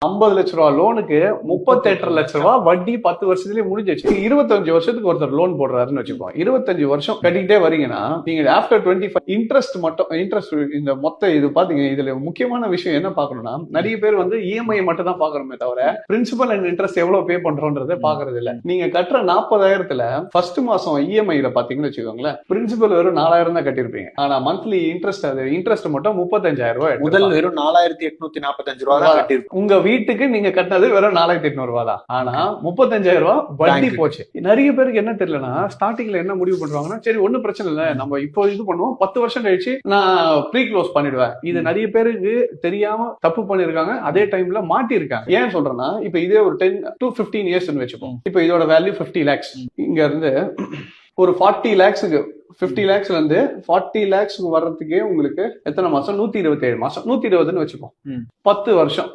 50 லட்ச ரூபா லோனுக்கு 38 லட்ச ரூபா வட்டி 10 வருஷத்துலயே முடிஞ்சிச்சு. 25 வருஷத்துக்கு ஒருத்தர் லோன் போடுறாருன்னு வச்சுக்கோங்க. 25 வருஷம் கட்டிக்கிட்டே வரீங்கன்னா நீங்க ஆஃப்டர் 25 இன்ட்ரெஸ்ட் மட்டும் இந்த மொத்த இது பாத்தீங்க. இதுல முக்கியமான விஷயம் என்ன பாக்கணும்னா, நிறைய பேர் வந்து இஎம்ஐ மட்டும் தான் பாக்குறோமே தவிர பிரின்சிபல் அண்ட் இன்ட்ரெஸ்ட் எவ்வளவு பே பண்றோன்றதை பாக்குறது இல்ல. நீங்க கட்டுற 40,000த்துல ஃபர்ஸ்ட் மாசம் இஎம்ஐல பாத்தீங்கன்னு வச்சுக்கோங்களேன், பிரின்சிபல் வெறும் 4,000 தான் கட்டிருப்பீங்க. ஆனா மந்த்லி இன்ட்ரெஸ்ட் மட்டும் 35,000 ரூபாய். முதல் வெறும் 4,845 ரூபாய் தான் கட்டிருப்பீங்க. உங்க வீட்டுக்கு நீங்க கட்டினது வெறும் 4,800 ரூபாய் தான். ஆனா 35,000 ரூபாய் வட்டி போச்சு. நிறைய பேருக்கு என்ன தெரியலன்னா, ஸ்டார்டிங்ல என்ன முடிவு பண்றாங்கன்னா, சரி ஒன்னும் பிரச்சனை இல்ல, நம்ம இப்போ இது பண்ணுவோம், 10 வருஷம் கழிச்சு நான் ப்ரீ க்ளோஸ் பண்ணிடுவேன். இது நிறைய பேருக்கு தெரியாம தப்பு பண்ணிருக்காங்க. அதே டைம்ல மாட்டி இருக்காங்க. ஏன் சொல்றேன்னா, இப்ப இதே ஒரு 10 to 15 இயர்ஸ் வச்சுப்போம். இப்ப இதோட வேல்யூ 50 lakhs. இங்க இருந்து ஒரு 40 lakhsக்கு 50 lakhsல இருந்து 40 lakhsக்கு வர்றதுக்கே உங்களுக்கு எத்தனை மாசம்? 127 மாசம். 120ன்னு வச்சுப்போம். 10 வருஷம்